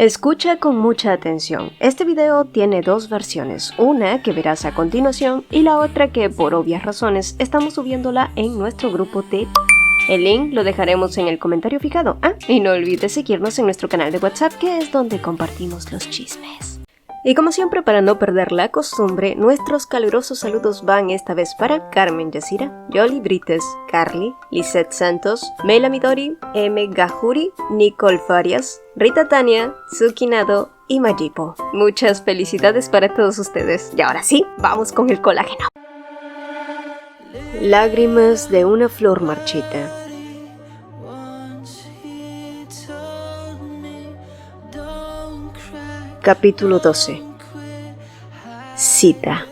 Escucha con mucha atención. Este video tiene dos versiones, una que verás a continuación y la otra que por obvias razones estamos subiéndola en nuestro grupo de... El link lo dejaremos en el comentario fijado. Y no olvides seguirnos en nuestro canal de WhatsApp, que es donde compartimos los chismes. Y como siempre, para no perder la costumbre, nuestros calurosos saludos van esta vez para Carmen Yacira, Yoli Brites, Carly, Lisette Santos, Mela Midori, M. Gajuri, Nicole Farias, Rita Tania, Sukinado y Majipo. Muchas felicidades para todos ustedes. Y ahora sí, vamos con el colágeno. Lágrimas de una flor marchita. Capítulo 12. Cita.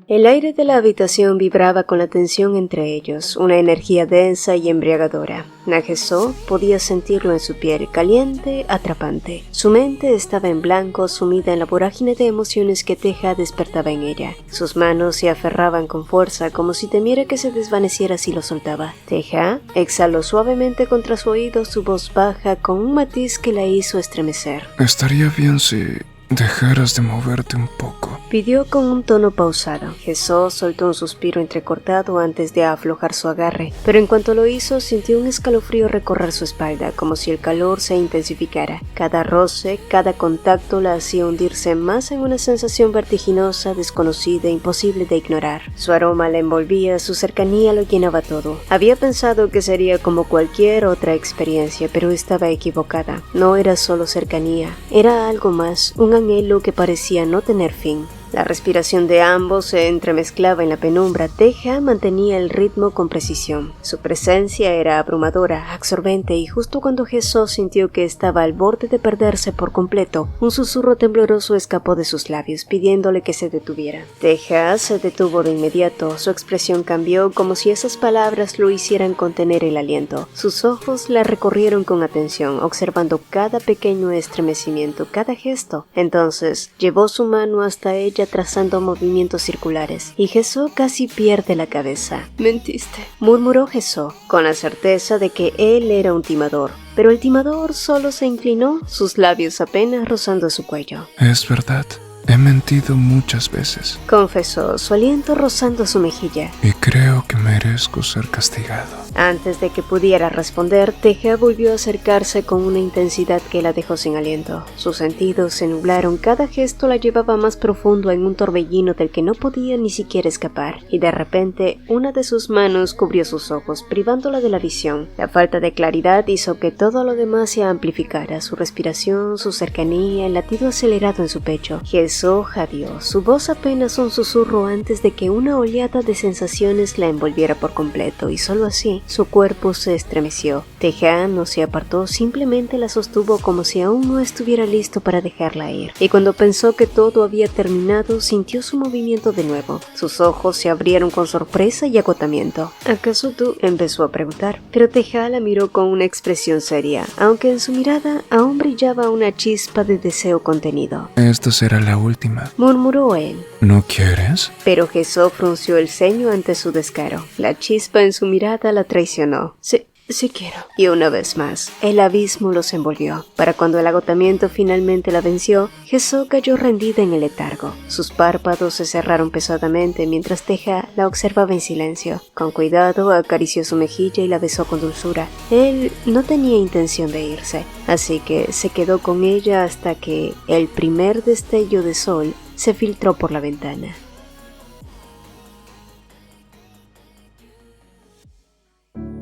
El aire de la habitación vibraba con la tensión entre ellos, una energía densa y embriagadora. Nagesó podía sentirlo en su piel, caliente, atrapante. Su mente estaba en blanco, sumida en la vorágine de emociones que Teja despertaba en ella. Sus manos se aferraban con fuerza, como si temiera que se desvaneciera si lo soltaba. Teja exhaló suavemente contra su oído su voz baja con un matiz que la hizo estremecer. Estaría bien si dejaras de moverte un poco, pidió con un tono pausado. Jesús soltó un suspiro entrecortado antes de aflojar su agarre, pero en cuanto lo hizo sintió un escalofrío recorrer su espalda, como si el calor se intensificara. Cada roce, cada contacto la hacía hundirse más en una sensación vertiginosa, desconocida e imposible de ignorar. Su aroma la envolvía, su cercanía lo llenaba todo. Había pensado que sería como cualquier otra experiencia, pero estaba equivocada. No era solo cercanía, era algo más, un anhelo que parecía no tener fin. La respiración de ambos se entremezclaba en la penumbra. Teja mantenía el ritmo con precisión. Su presencia era abrumadora, absorbente, y justo cuando Jesús sintió que estaba al borde de perderse por completo, un susurro tembloroso escapó de sus labios, pidiéndole que se detuviera. Teja se detuvo de inmediato. Su expresión cambió, como si esas palabras lo hicieran contener el aliento. Sus ojos la recorrieron con atención, observando cada pequeño estremecimiento, cada gesto. Entonces, llevó su mano hasta ella, trazando movimientos circulares, y Jesús casi pierde la cabeza. «Mentiste», murmuró Jesús, con la certeza de que él era un timador. Pero el timador solo se inclinó, sus labios apenas rozando su cuello. «Es verdad, he mentido muchas veces», confesó, su aliento rozando su mejilla. «y creo que merezco ser castigado». Antes de que pudiera responder, Teja volvió a acercarse con una intensidad que la dejó sin aliento. Sus sentidos se nublaron, cada gesto la llevaba más profundo en un torbellino del que no podía ni siquiera escapar, y de repente una de sus manos cubrió sus ojos, privándola de la visión. La falta de claridad hizo que todo lo demás se amplificara, su respiración, su cercanía, el latido acelerado en su pecho. Jesús jadeó, su voz apenas un susurro antes de que una oleada de sensaciones la envolviera por completo, y solo así su cuerpo se estremeció. Teja no se apartó, simplemente la sostuvo como si aún no estuviera listo para dejarla ir. Y cuando pensó que todo había terminado, sintió su movimiento de nuevo. Sus ojos se abrieron con sorpresa y agotamiento. «¿Acaso tú?», empezó a preguntar, pero Teja la miró con una expresión seria, aunque en su mirada aún brillaba una chispa de deseo contenido. «Esta será la última», murmuró él. «¿No quieres?». Pero Jesús frunció el ceño ante su descaro. La chispa en su mirada la traicionó. Sí quiero. Y una vez más, el abismo los envolvió. Para cuando el agotamiento finalmente la venció, Jesús cayó rendida en el letargo. Sus párpados se cerraron pesadamente mientras Teja la observaba en silencio. Con cuidado acarició su mejilla y la besó con dulzura. Él no tenía intención de irse, así que se quedó con ella hasta que el primer destello de sol se filtró por la ventana.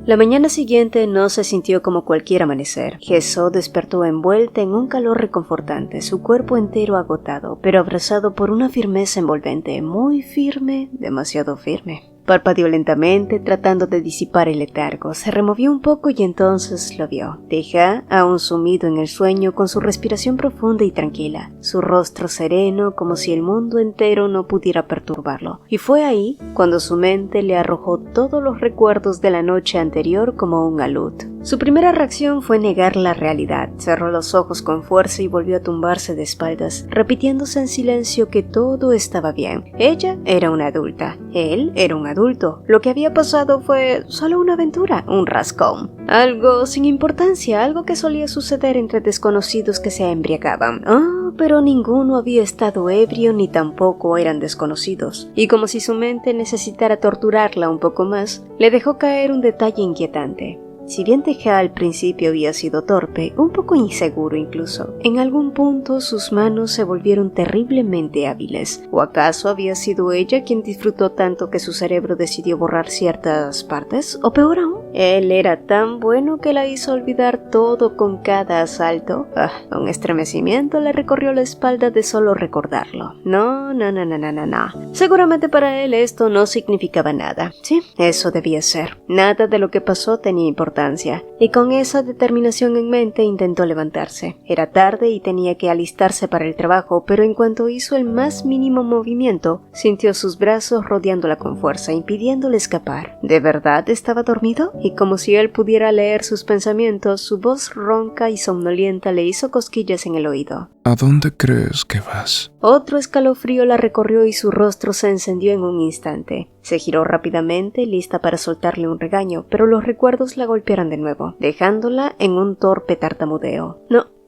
La mañana siguiente no se sintió como cualquier amanecer. Jesús despertó envuelta en un calor reconfortante, su cuerpo entero agotado, pero abrazado por una firmeza envolvente, muy firme, demasiado firme. Parpadeó lentamente, tratando de disipar el letargo. Se removió un poco y entonces lo vio. Teja, aún sumido en el sueño, con su respiración profunda y tranquila, su rostro sereno, como si el mundo entero no pudiera perturbarlo. Y fue ahí cuando su mente le arrojó todos los recuerdos de la noche anterior como un alud. Su primera reacción fue negar la realidad. Cerró los ojos con fuerza y volvió a tumbarse de espaldas, repitiéndose en silencio que todo estaba bien. Ella era una adulta, él era un adulto. Lo que había pasado fue solo una aventura, un rascón. Algo sin importancia, algo que solía suceder entre desconocidos que se embriagaban. Pero ninguno había estado ebrio ni tampoco eran desconocidos. Y como si su mente necesitara torturarla un poco más, le dejó caer un detalle inquietante. Si bien Teja al principio había sido torpe, un poco inseguro incluso, en algún punto sus manos se volvieron terriblemente hábiles. ¿O acaso había sido ella quien disfrutó tanto que su cerebro decidió borrar ciertas partes? ¿O peor aún, él era tan bueno que la hizo olvidar todo con cada asalto? Un estremecimiento le recorrió la espalda de solo recordarlo. No. Seguramente para él esto no significaba nada. Sí, eso debía ser. Nada de lo que pasó tenía importancia. Y con esa determinación en mente intentó levantarse. Era tarde y tenía que alistarse para el trabajo, pero en cuanto hizo el más mínimo movimiento, sintió sus brazos rodeándola con fuerza, impidiéndole escapar. ¿De verdad estaba dormido? Y como si él pudiera leer sus pensamientos, su voz ronca y somnolienta le hizo cosquillas en el oído. ¿A dónde crees que vas? Otro escalofrío la recorrió y su rostro se encendió en un instante. Se giró rápidamente, lista para soltarle un regaño, pero los recuerdos la golpearon de nuevo, dejándola en un torpe tartamudeo.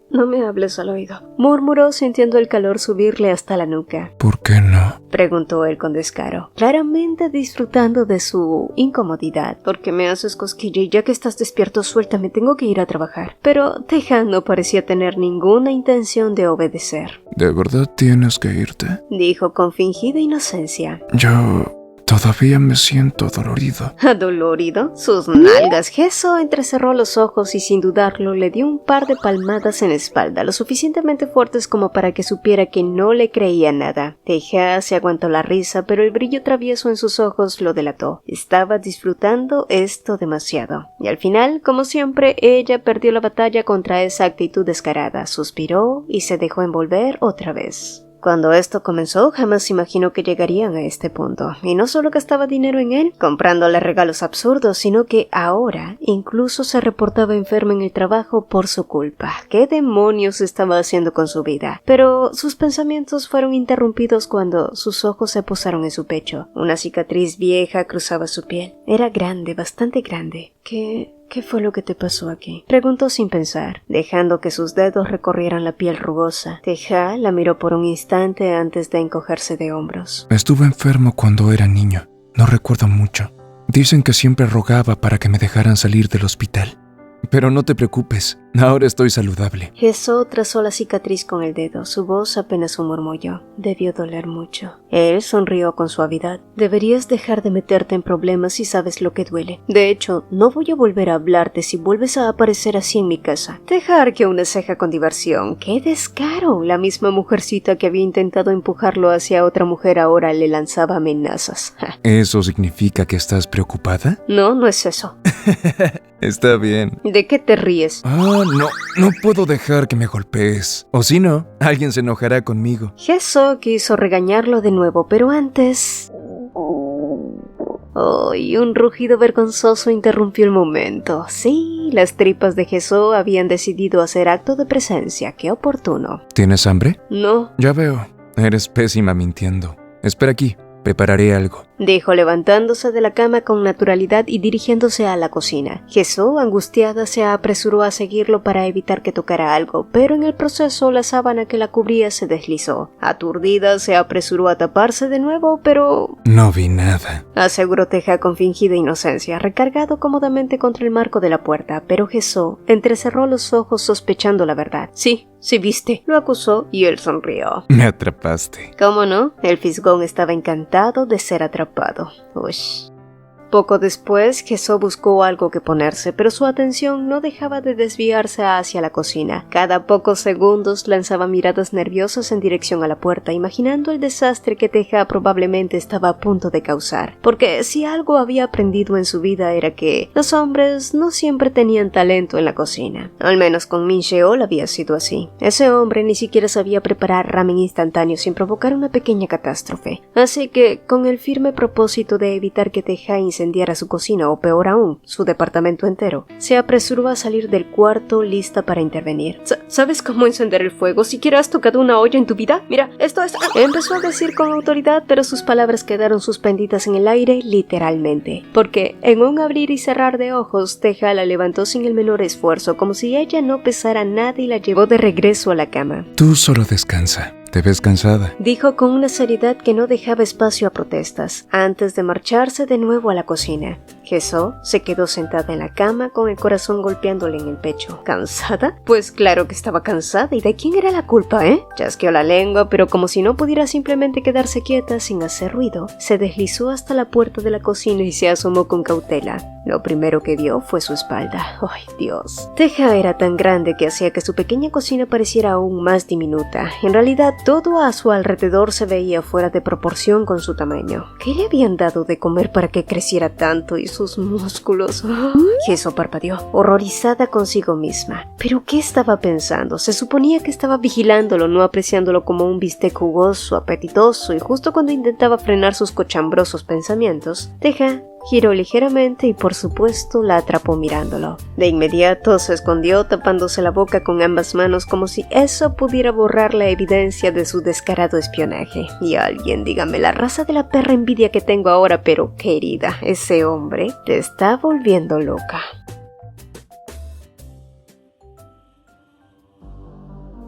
No me hables al oído, murmuró sintiendo el calor subirle hasta la nuca. ¿Por qué no? Preguntó él con descaro, claramente disfrutando de su incomodidad. ¿Por qué me haces cosquilla y ya que estás despierto suéltame, tengo que ir a trabajar? Pero Teja no parecía tener ninguna intención de obedecer. ¿De verdad tienes que irte? Dijo con fingida inocencia. Yo todavía me siento dolorido. ¿Adolorido? Sus nalgas. Gesso entrecerró los ojos y sin dudarlo le dio un par de palmadas en la espalda, lo suficientemente fuertes como para que supiera que no le creía nada. Teja se aguantó la risa, pero el brillo travieso en sus ojos lo delató. Estaba disfrutando esto demasiado. Y al final, como siempre, ella perdió la batalla contra esa actitud descarada. Suspiró y se dejó envolver otra vez. Cuando esto comenzó, jamás imaginó que llegarían a este punto. Y no solo gastaba dinero en él, comprándole regalos absurdos, sino que ahora incluso se reportaba enferma en el trabajo por su culpa. ¿Qué demonios estaba haciendo con su vida? Pero sus pensamientos fueron interrumpidos cuando sus ojos se posaron en su pecho. Una cicatriz vieja cruzaba su piel. Era grande, bastante grande. ¿Qué fue lo que te pasó aquí? Preguntó sin pensar, dejando que sus dedos recorrieran la piel rugosa. Teja la miró por un instante antes de encogerse de hombros. Estuve enfermo cuando era niño. No recuerdo mucho. Dicen que siempre rogaba para que me dejaran salir del hospital. Pero no te preocupes, ahora estoy saludable. Gesso trazó la cicatriz con el dedo, su voz apenas un murmullo. Debió doler mucho. Él sonrió con suavidad. Deberías dejar de meterte en problemas si sabes lo que duele. De hecho, no voy a volver a hablarte si vuelves a aparecer así en mi casa. Teja arqueó una ceja con diversión. ¡Qué descaro! La misma mujercita que había intentado empujarlo hacia otra mujer ahora le lanzaba amenazas. ¿Eso significa que estás preocupada? No es eso. Está bien. ¿De qué te ríes? No puedo dejar que me golpees. O si no, alguien se enojará conmigo. Gesso quiso regañarlo de nuevo, pero antes... y un rugido vergonzoso interrumpió el momento. Sí, las tripas de Gesso habían decidido hacer acto de presencia. ¡Qué oportuno! ¿Tienes hambre? No. Ya veo. Eres pésima mintiendo. Espera aquí. Prepararé algo, dijo levantándose de la cama con naturalidad y dirigiéndose a la cocina. Gesso, angustiada, se apresuró a seguirlo para evitar que tocara algo, pero en el proceso la sábana que la cubría se deslizó. Aturdida, se apresuró a taparse de nuevo, pero... No vi nada, aseguró Teja con fingida inocencia, recargado cómodamente contra el marco de la puerta, pero Gesso entrecerró los ojos sospechando la verdad. Sí viste, lo acusó y él sonrió. Me atrapaste. ¿Cómo no? El fisgón estaba encantado de ser atrapado. Ush. Poco después, Gesso buscó algo que ponerse, pero su atención no dejaba de desviarse hacia la cocina. Cada pocos segundos lanzaba miradas nerviosas en dirección a la puerta, imaginando el desastre que Teja probablemente estaba a punto de causar. Porque si algo había aprendido en su vida era que los hombres no siempre tenían talento en la cocina. Al menos con Min Sheol había sido así. Ese hombre ni siquiera sabía preparar ramen instantáneo sin provocar una pequeña catástrofe. Así que, con el firme propósito de evitar que Teja incendiara su cocina o peor aún, su departamento entero, se apresuró a salir del cuarto lista para intervenir. ¿Sabes cómo encender el fuego? ¿Siquiera has tocado una olla en tu vida? Mira, esto es... Empezó a decir con autoridad, pero sus palabras quedaron suspendidas en el aire literalmente, porque en un abrir y cerrar de ojos, Teja la levantó sin el menor esfuerzo, como si ella no pesara nada y la llevó de regreso a la cama. Tú solo descansa. Te ves cansada, dijo con una seriedad que no dejaba espacio a protestas, antes de marcharse de nuevo a la cocina. Jesó se quedó sentada en la cama con el corazón golpeándole en el pecho. ¿Cansada? Pues claro que estaba cansada. ¿Y de quién era la culpa, Chasqueó la lengua, pero como si no pudiera simplemente quedarse quieta sin hacer ruido, se deslizó hasta la puerta de la cocina y se asomó con cautela. Lo primero que vio fue su espalda. ¡Ay, Dios! Teja era tan grande que hacía que su pequeña cocina pareciera aún más diminuta. En realidad, todo a su alrededor se veía fuera de proporción con su tamaño. ¿Qué le habían dado de comer para que creciera tanto y sus músculos? Jesó parpadeó, horrorizada consigo misma. ¿Pero qué estaba pensando? Se suponía que estaba vigilándolo, no apreciándolo como un bistec jugoso, apetitoso, y justo cuando intentaba frenar sus cochambrosos pensamientos, Teja giró ligeramente y por supuesto la atrapó mirándolo. De inmediato se escondió tapándose la boca con ambas manos como si eso pudiera borrar la evidencia de su descarado espionaje. Y alguien, dígame la raza de la perra envidia que tengo ahora, pero querida, ese hombre te está volviendo loca.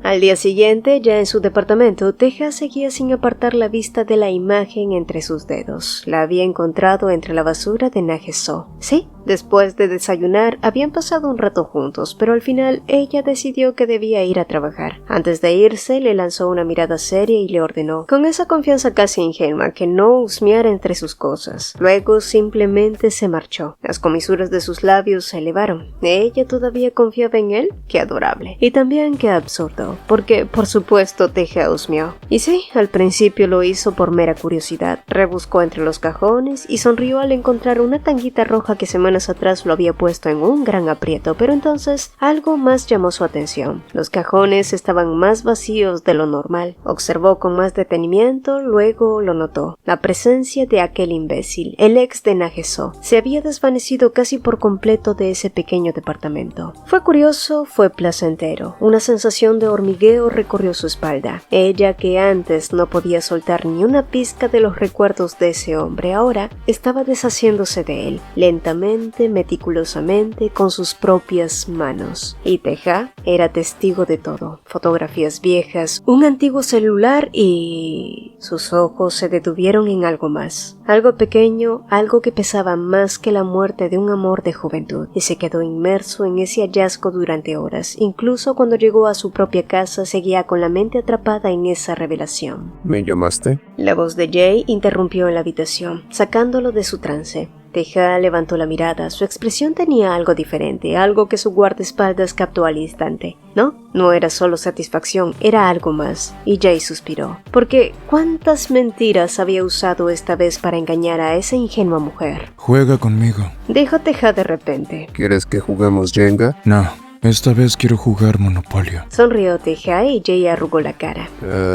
Al día siguiente, ya en su departamento, Teja seguía sin apartar la vista de la imagen entre sus dedos. La había encontrado entre la basura de Nagesó. Sí, después de desayunar, habían pasado un rato juntos, pero al final ella decidió que debía ir a trabajar. Antes de irse, le lanzó una mirada seria y le ordenó, con esa confianza casi ingenua, que no husmeara entre sus cosas. Luego simplemente se marchó. Las comisuras de sus labios se elevaron. Ella todavía confiaba en él. ¡Qué adorable! Y también qué absurdo. Porque, por supuesto, Teja husmeó. Y sí, al principio lo hizo por mera curiosidad. Rebuscó entre los cajones y sonrió al encontrar una tanguita roja que semanas atrás lo había puesto en un gran aprieto, pero entonces algo más llamó su atención. Los cajones estaban más vacíos de lo normal. Observó con más detenimiento, luego lo notó. La presencia de aquel imbécil, el ex de Nagesó, se había desvanecido casi por completo de ese pequeño departamento. Fue curioso, fue placentero. Una sensación de hormigueo recorrió su espalda. Ella, que antes no podía soltar ni una pizca de los recuerdos de ese hombre, ahora estaba deshaciéndose de él, lentamente, meticulosamente, con sus propias manos. Y Teja era testigo de todo. Fotografías viejas, un antiguo celular y... sus ojos se detuvieron en algo más. Algo pequeño, algo que pesaba más que la muerte de un amor de juventud, y se quedó inmerso en ese hallazgo durante horas. Incluso cuando llegó a su propia casa, seguía con la mente atrapada en esa revelación. ¿Me llamaste? La voz de Jay interrumpió en la habitación, sacándolo de su trance. Teja levantó la mirada. Su expresión tenía algo diferente, algo que su guardaespaldas captó al instante. No era solo satisfacción, era algo más. Y Jay suspiró. Porque ¿cuántas mentiras había usado esta vez para engañar a esa ingenua mujer? Juega conmigo, dijo Teja de repente. ¿Quieres que juguemos Jenga? No, esta vez quiero jugar Monopolio. Sonrió Teja y Jay arrugó la cara.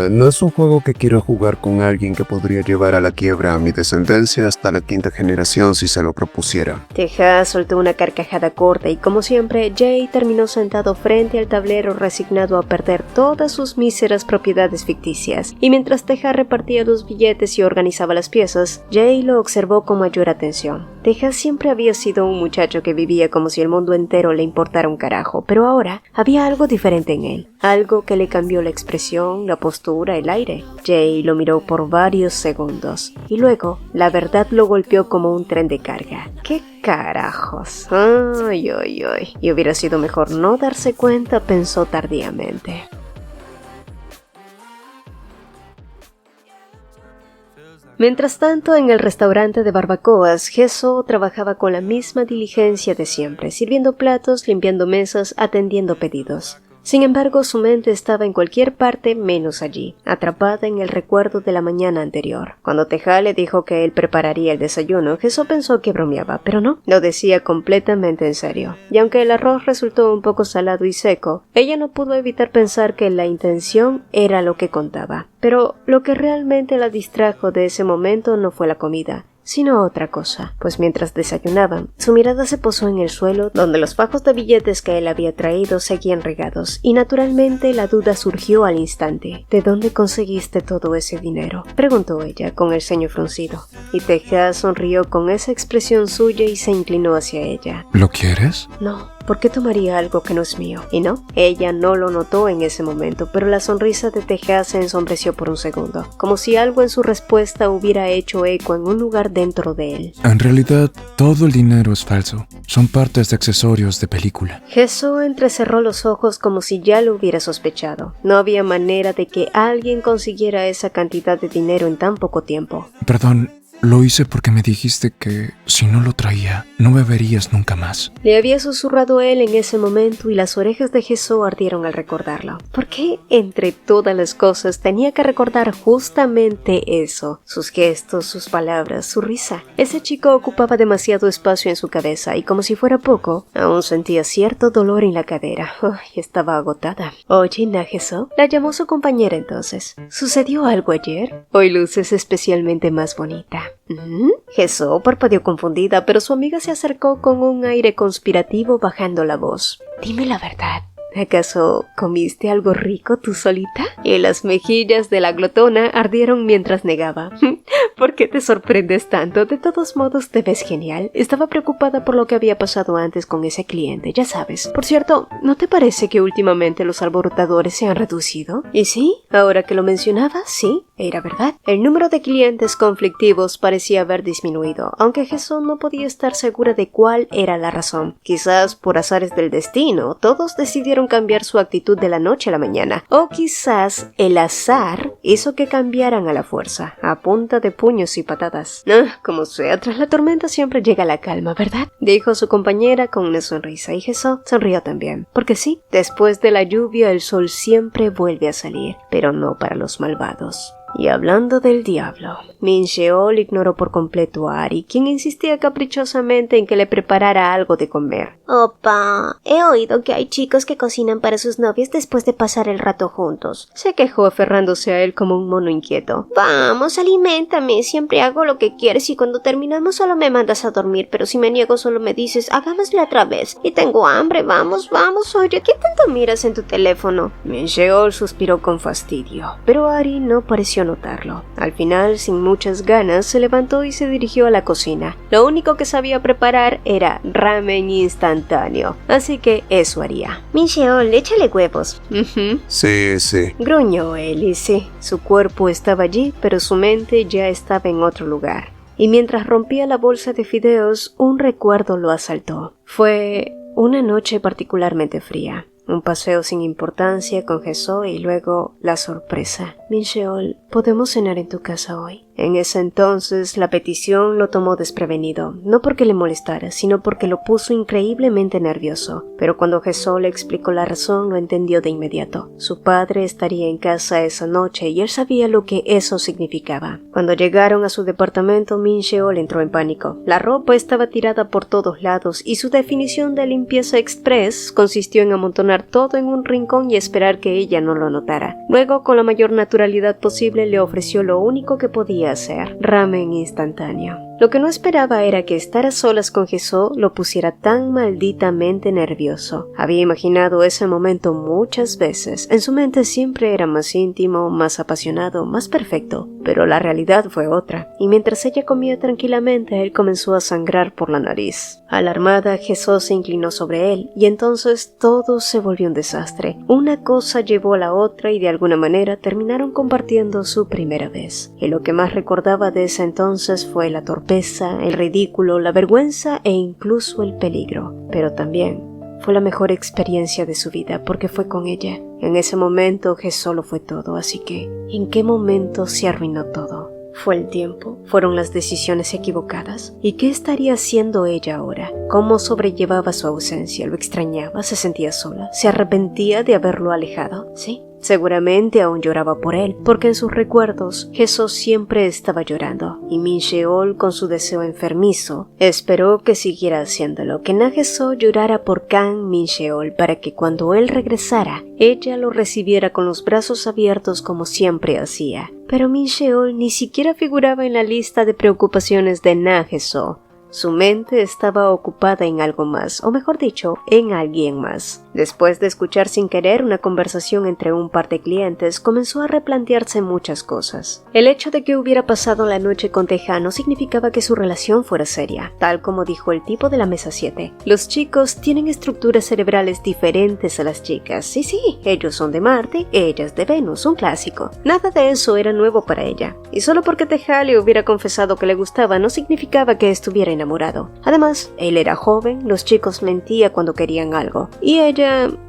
No es un juego que quiero jugar con alguien que podría llevar a la quiebra a mi descendencia hasta la 5ª generación si se lo propusiera. Teja soltó una carcajada corta y, como siempre, Jay terminó sentado frente al tablero resignado a perder todas sus míseras propiedades ficticias. Y mientras Teja repartía los billetes y organizaba las piezas, Jay lo observó con mayor atención. Teja siempre había sido un muchacho que vivía como si el mundo entero le importara un carajo. Pero ahora había algo diferente en él, algo que le cambió la expresión, la postura, el aire. Jay lo miró por varios segundos y luego la verdad lo golpeó como un tren de carga. ¿Qué carajos? Ay. Y hubiera sido mejor no darse cuenta, pensó tardíamente. Mientras tanto, en el restaurante de barbacoas, Jesó trabajaba con la misma diligencia de siempre, sirviendo platos, limpiando mesas, atendiendo pedidos. Sin embargo, su mente estaba en cualquier parte menos allí, atrapada en el recuerdo de la mañana anterior. Cuando Teja le dijo que él prepararía el desayuno, Jesó pensó que bromeaba, pero no, lo decía completamente en serio. Y aunque el arroz resultó un poco salado y seco, ella no pudo evitar pensar que la intención era lo que contaba. Pero lo que realmente la distrajo de ese momento no fue la comida. sino otra cosa, pues mientras desayunaban, su mirada se posó en el suelo donde los fajos de billetes que él había traído seguían regados, y naturalmente la duda surgió al instante. ¿De dónde conseguiste todo ese dinero?, preguntó ella con el ceño fruncido, y Tejas sonrió con esa expresión suya y se inclinó hacia ella. ¿Lo quieres? No. ¿Por qué tomaría algo que no es mío? Y no, ella no lo notó en ese momento, pero la sonrisa de Tejas se ensombreció por un segundo, como si algo en su respuesta hubiera hecho eco en un lugar dentro de él. En realidad, todo el dinero es falso. Son partes de accesorios de película. Jesús entrecerró los ojos como si ya lo hubiera sospechado. No había manera de que alguien consiguiera esa cantidad de dinero en tan poco tiempo. Perdón. Lo hice porque me dijiste que si no lo traía, no me verías nunca más. Le había susurrado él en ese momento y las orejas de Jesús ardieron al recordarlo. ¿Por qué, entre todas las cosas, tenía que recordar justamente eso? Sus gestos, sus palabras, su risa. Ese chico ocupaba demasiado espacio en su cabeza y, como si fuera poco, aún sentía cierto dolor en la cadera. Estaba agotada. Oye, Jesús, la llamó su compañera entonces. ¿Sucedió algo ayer? Hoy luces especialmente más bonita. Jesús parpadeó confundida, pero su amiga se acercó con un aire conspirativo bajando la voz. Dime la verdad. ¿Acaso comiste algo rico tú solita? Y las mejillas de la glotona ardieron mientras negaba. ¿Por qué te sorprendes tanto? De todos modos te ves genial. Estaba preocupada por lo que había pasado antes con ese cliente, ya sabes. Por cierto, ¿no te parece que últimamente los alborotadores se han reducido? Y sí, ahora que lo mencionabas, sí, era verdad. El número de clientes conflictivos parecía haber disminuido, aunque Jesús no podía estar segura de cuál era la razón. Quizás por azares del destino, todos decidieron cambiar su actitud de la noche a la mañana, o quizás el azar hizo que cambiaran a la fuerza, a punta de puños y patadas. Como sea, tras la tormenta siempre llega la calma, ¿verdad?, dijo su compañera con una sonrisa, y Jesús sonrió también, porque sí, después de la lluvia el sol siempre vuelve a salir, pero no para los malvados. Y hablando del diablo, Min Sheol ignoró por completo a Ari, quien insistía caprichosamente en que le preparara algo de comer. Opa, he oído que hay chicos que cocinan para sus novias después de pasar el rato juntos. Se quejó aferrándose a él como un mono inquieto. Vamos, aliméntame, siempre hago lo que quieres y cuando terminamos solo me mandas a dormir, pero si me niego solo me dices, hagámoslo otra vez. Y tengo hambre, vamos, oye, ¿qué tanto miras en tu teléfono? Min Sheol suspiró con fastidio, pero Ari no pareció notarlo. Al final, sin muchas ganas, se levantó y se dirigió a la cocina. Lo único que sabía preparar era ramen instantáneo, así que eso haría. Min Sheol, échale huevos. Sí. Gruñó él y sí, su cuerpo estaba allí, pero su mente ya estaba en otro lugar. Y mientras rompía la bolsa de fideos, un recuerdo lo asaltó. Fue una noche particularmente fría. Un paseo sin importancia con Jesús y luego la sorpresa. Min Sheol, ¿podemos cenar en tu casa hoy? En ese entonces la petición lo tomó desprevenido, no porque le molestara, sino porque lo puso increíblemente nervioso. Pero cuando Jesús le explicó la razón, lo entendió de inmediato. Su padre estaría en casa esa noche y él sabía lo que eso significaba. Cuando llegaron a su departamento, Min Sheol entró en pánico. La ropa estaba tirada por todos lados y su definición de limpieza express consistió en amontonar todo en un rincón y esperar que ella no lo notara. Luego, con la mayor naturalidad posible, le ofreció lo único que podía hacer: ramen instantáneo. Lo que no esperaba era que estar a solas con Jesús lo pusiera tan malditamente nervioso. Había imaginado ese momento muchas veces. En su mente siempre era más íntimo, más apasionado, más perfecto. Pero la realidad fue otra, y mientras ella comía tranquilamente, él comenzó a sangrar por la nariz. Alarmada, Jesús se inclinó sobre él, y entonces todo se volvió un desastre. Una cosa llevó a la otra y de alguna manera terminaron compartiendo su primera vez. Y lo que más recordaba de ese entonces fue la torpeza, el ridículo, la vergüenza e incluso el peligro. Pero también fue la mejor experiencia de su vida porque fue con ella. En ese momento Jesús lo fue todo, así que ¿en qué momento se arruinó todo? ¿Fue el tiempo? ¿Fueron las decisiones equivocadas? ¿Y qué estaría haciendo ella ahora? ¿Cómo sobrellevaba su ausencia? ¿Lo extrañaba? ¿Se sentía sola? ¿Se arrepentía de haberlo alejado? Sí, Seguramente aún lloraba por él, porque en sus recuerdos Jesús siempre estaba llorando, y Min Sheol, con su deseo enfermizo, esperó que siguiera haciéndolo, que Na-Jeso llorara por Kang Min Sheol para que cuando él regresara, ella lo recibiera con los brazos abiertos como siempre hacía. Pero Min Sheol ni siquiera figuraba en la lista de preocupaciones de Na-Jeso. Su mente estaba ocupada en algo más, o mejor dicho, en alguien más. Después de escuchar sin querer una conversación entre un par de clientes, comenzó a replantearse muchas cosas. El hecho de que hubiera pasado la noche con Teja no significaba que su relación fuera seria, tal como dijo el tipo de la mesa 7. Los chicos tienen estructuras cerebrales diferentes a las chicas. Sí, ellos son de Marte, ellas de Venus, un clásico. Nada de eso era nuevo para ella. Y solo porque Teja le hubiera confesado que le gustaba no significaba que estuviera enamorado. Además, él era joven, los chicos mentían cuando querían algo. Y ella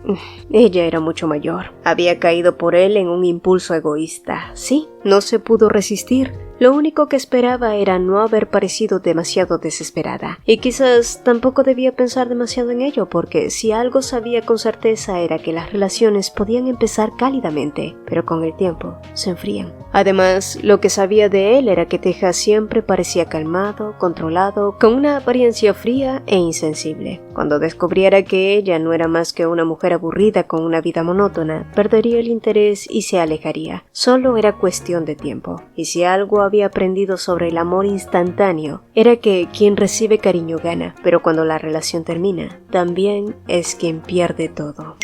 era mucho mayor. Había caído por él en un impulso egoísta. Sí, no se pudo resistir. Lo único que esperaba era no haber parecido demasiado desesperada. Y quizás tampoco debía pensar demasiado en ello, porque si algo sabía con certeza era que las relaciones podían empezar cálidamente, pero con el tiempo se enfrían. Además, lo que sabía de él era que Teja siempre parecía calmado, controlado, con una apariencia fría e insensible. Cuando descubriera que ella no era más que una mujer aburrida con una vida monótona, perdería el interés y se alejaría. Solo era cuestión de tiempo. Y si algo había aprendido sobre el amor instantáneo, era que quien recibe cariño gana, pero cuando la relación termina, también es quien pierde todo.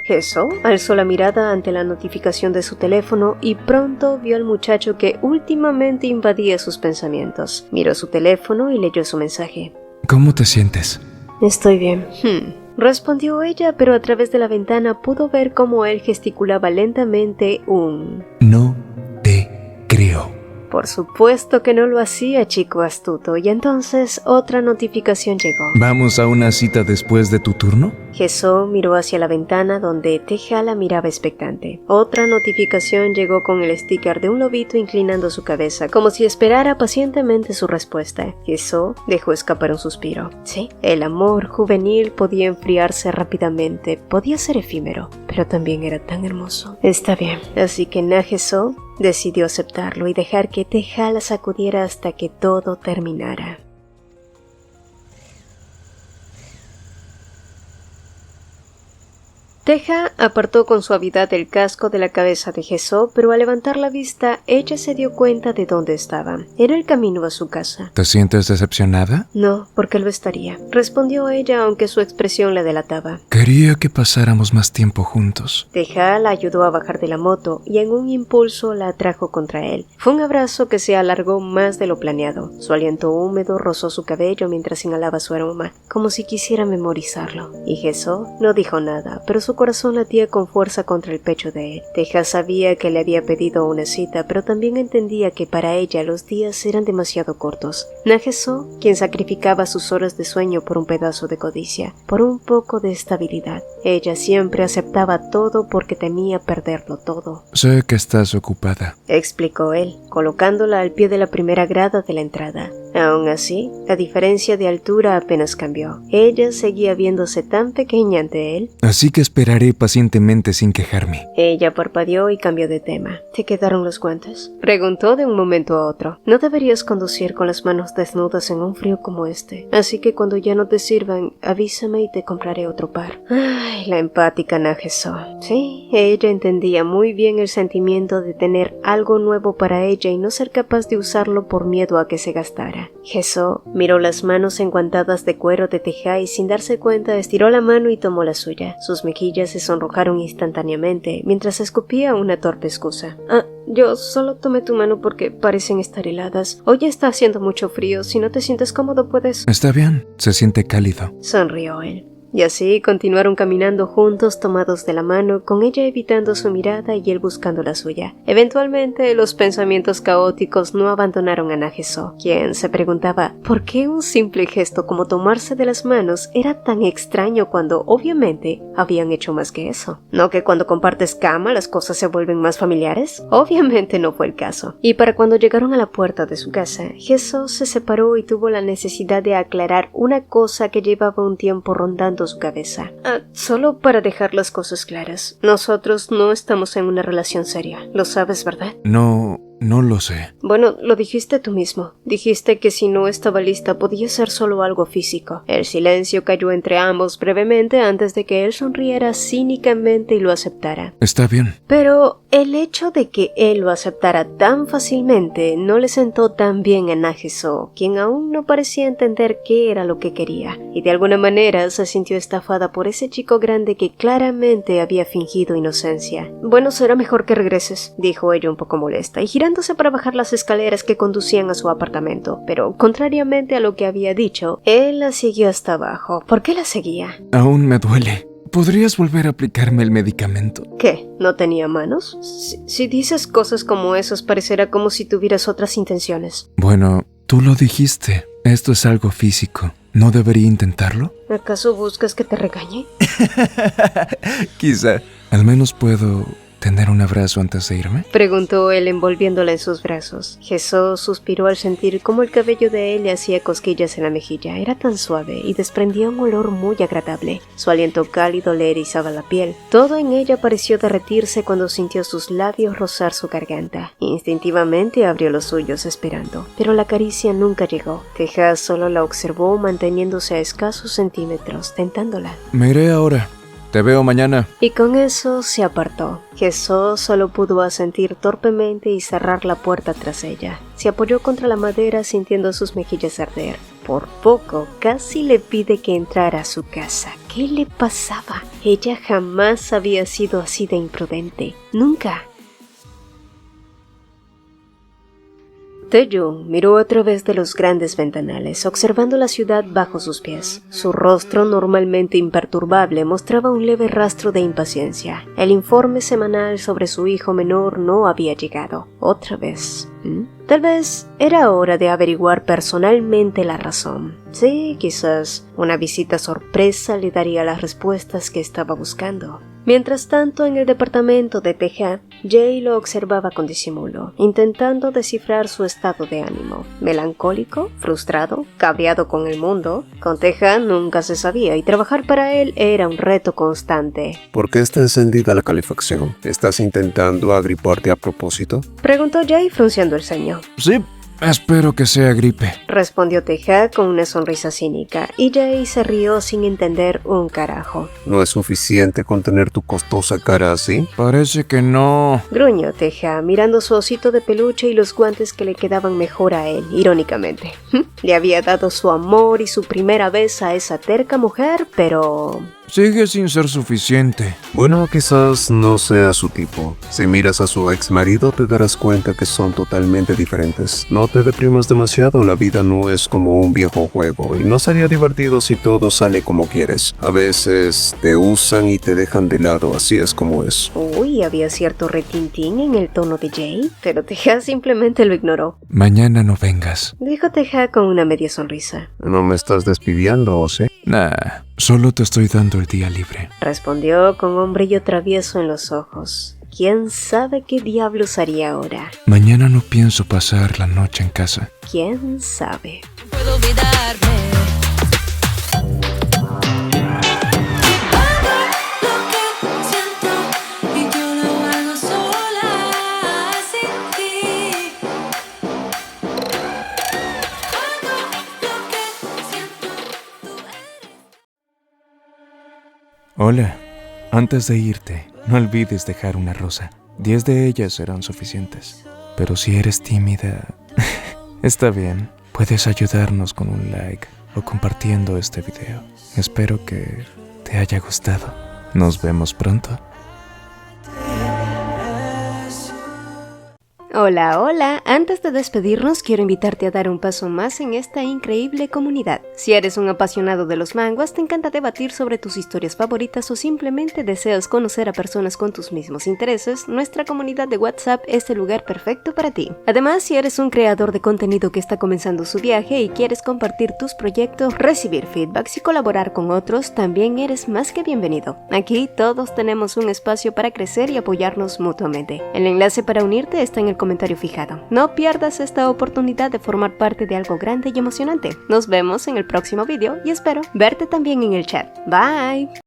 Jesús alzó la mirada ante la notificación de su teléfono y pronto vio al muchacho que últimamente invadía sus pensamientos. Miró su teléfono y leyó su mensaje. ¿Cómo te sientes? Estoy bien. Respondió ella, pero a través de la ventana pudo ver cómo él gesticulaba lentamente un... No te creo. Por supuesto que no lo hacía, chico astuto, y entonces otra notificación llegó. ¿Vamos a una cita después de tu turno? Jesús miró hacia la ventana donde Teja la miraba expectante. Otra notificación llegó con el sticker de un lobito inclinando su cabeza, como si esperara pacientemente su respuesta. Jesús dejó escapar un suspiro. Sí, el amor juvenil podía enfriarse rápidamente, podía ser efímero, pero también era tan hermoso. Está bien, así que Na-Jeso decidió aceptarlo y dejar que Teja la sacudiera hasta que todo terminara. Teja apartó con suavidad el casco de la cabeza de Jesús, pero al levantar la vista, ella se dio cuenta de dónde estaba. Era el camino a su casa. ¿Te sientes decepcionada? No, porque lo estaría, respondió ella, aunque su expresión la delataba. Quería que pasáramos más tiempo juntos. Teja la ayudó a bajar de la moto y en un impulso la atrajo contra él. Fue un abrazo que se alargó más de lo planeado. Su aliento húmedo rozó su cabello mientras inhalaba su aroma, como si quisiera memorizarlo. Y Jesús no dijo nada, pero su corazón latía con fuerza contra el pecho de él. Teja sabía que le había pedido una cita, pero también entendía que para ella los días eran demasiado cortos. Na-Jeso, quien sacrificaba sus horas de sueño por un pedazo de codicia, por un poco de estabilidad. Ella siempre aceptaba todo porque temía perderlo todo. Sé que estás ocupada, explicó él, colocándola al pie de la primera grada de la entrada. Aún así, la diferencia de altura apenas cambió. Ella seguía viéndose tan pequeña ante él. Así que esperaré pacientemente sin quejarme. Ella parpadeó y cambió de tema. ¿Te quedaron los guantes?, preguntó de un momento a otro. No deberías conducir con las manos desnudas en un frío como este, así que cuando ya no te sirvan, avísame y te compraré otro par. Ay, la empática Na-Jeso. Sí, ella entendía muy bien el sentimiento de tener algo nuevo para ella y no ser capaz de usarlo por miedo a que se gastara. Jeso miró las manos enguantadas de cuero de Teja y sin darse cuenta estiró la mano y tomó la suya. Sus mejillas se sonrojaron instantáneamente mientras escupía una torpe excusa. Yo solo tomé tu mano porque parecen estar heladas. Hoy está haciendo mucho frío. Si no te sientes cómodo puedes... Está bien, se siente cálido. Sonrió él. Y así continuaron caminando juntos tomados de la mano, con ella evitando su mirada y él buscando la suya. Eventualmente, los pensamientos caóticos no abandonaron a Na-Jeso, quien se preguntaba por qué un simple gesto como tomarse de las manos era tan extraño cuando, obviamente, habían hecho más que eso. ¿No que cuando compartes cama las cosas se vuelven más familiares? Obviamente no fue el caso. Y para cuando llegaron a la puerta de su casa, Jeso se separó y tuvo la necesidad de aclarar una cosa que llevaba un tiempo rondando levantó su cabeza. Solo para dejar las cosas claras, nosotros no estamos en una relación seria, lo sabes, ¿verdad? No lo sé. Bueno, lo dijiste tú mismo. Dijiste que si no estaba lista podía ser solo algo físico. El silencio cayó entre ambos brevemente antes de que él sonriera cínicamente y lo aceptara. Está bien. Pero el hecho de que él lo aceptara tan fácilmente no le sentó tan bien a Nagiso, quien aún no parecía entender qué era lo que quería, y de alguna manera se sintió estafada por ese chico grande que claramente había fingido inocencia. Bueno, será mejor que regreses, dijo ella un poco molesta, y girándose para bajar las escaleras que conducían a su apartamento, pero contrariamente a lo que había dicho, él la siguió hasta abajo. ¿Por qué la seguía? Aún me duele. ¿Podrías volver a aplicarme el medicamento? ¿Qué? ¿No tenía manos? Si dices cosas como esas, parecerá como si tuvieras otras intenciones. Bueno, tú lo dijiste. Esto es algo físico. ¿No debería intentarlo? ¿Acaso buscas que te regañe? Quizá. Al menos puedo tener un abrazo antes de irme. Preguntó él envolviéndola en sus brazos. Jesús suspiró al sentir cómo el cabello de él le hacía cosquillas en la mejilla. Era tan suave y desprendía un olor muy agradable. Su aliento cálido le erizaba la piel. Todo en ella pareció derretirse cuando sintió sus labios rozar su garganta. Instintivamente abrió los suyos esperando, pero la caricia nunca llegó. Tejas solo la observó manteniéndose a escasos centímetros, tentándola. Me iré ahora. Te veo mañana. Y con eso se apartó. Jesús solo pudo asentir torpemente y cerrar la puerta tras ella. Se apoyó contra la madera sintiendo sus mejillas arder. Por poco, casi le pide que entrara a su casa. ¿Qué le pasaba? Ella jamás había sido así de imprudente. Nunca. Taeyong miró a través de los grandes ventanales, observando la ciudad bajo sus pies. Su rostro, normalmente imperturbable, mostraba un leve rastro de impaciencia. El informe semanal sobre su hijo menor no había llegado. ¿Otra vez? Tal vez era hora de averiguar personalmente la razón. Sí, quizás una visita sorpresa le daría las respuestas que estaba buscando. Mientras tanto, en el departamento de Teja, Jay lo observaba con disimulo, intentando descifrar su estado de ánimo. ¿Melancólico? ¿Frustrado? ¿Cabreado con el mundo? Con Teja nunca se sabía y trabajar para él era un reto constante. ¿Por qué está encendida la calefacción? ¿Estás intentando agriparte a propósito? Preguntó Jay frunciendo el ceño. Sí, espero que sea gripe. Respondió Teja con una sonrisa cínica, y Jay se rió sin entender un carajo. ¿No es suficiente con tener tu costosa cara así? Parece que no. Gruñó Teja, mirando su osito de peluche y los guantes que le quedaban mejor a él, irónicamente. Le había dado su amor y su primera vez a esa terca mujer, pero... Sigue sin ser suficiente. Bueno, quizás no sea su tipo. Si miras a su ex marido te darás cuenta que son totalmente diferentes. No te deprimas demasiado, la vida no es como un viejo juego y no sería divertido si todo sale como quieres. A veces te usan y te dejan de lado, así es como es. Uy, había cierto retintín en el tono de Jay, pero Teja simplemente lo ignoró. Mañana no vengas. Dijo Teja con una media sonrisa. ¿No me estás despidiendo, o sí? Nah, solo te estoy dando el día libre. Respondió con un brillo travieso en los ojos. ¿Quién sabe qué diablos haría ahora? Mañana no pienso pasar la noche en casa. ¿Quién sabe? Puedo olvidarme. Hola, antes de irte, no olvides dejar una rosa. 10 de ellas serán suficientes. Pero si eres tímida, está bien. Puedes ayudarnos con un like o compartiendo este video. Espero que te haya gustado. Nos vemos pronto. Hola, hola. Antes de despedirnos, quiero invitarte a dar un paso más en esta increíble comunidad. Si eres un apasionado de los manguas, te encanta debatir sobre tus historias favoritas o simplemente deseas conocer a personas con tus mismos intereses, nuestra comunidad de WhatsApp es el lugar perfecto para ti. Además, si eres un creador de contenido que está comenzando su viaje y quieres compartir tus proyectos, recibir feedbacks y colaborar con otros, también eres más que bienvenido. Aquí todos tenemos un espacio para crecer y apoyarnos mutuamente. El enlace para unirte está en el comentario comentario fijado. No pierdas esta oportunidad de formar parte de algo grande y emocionante. Nos vemos en el próximo video y espero verte también en el chat. Bye.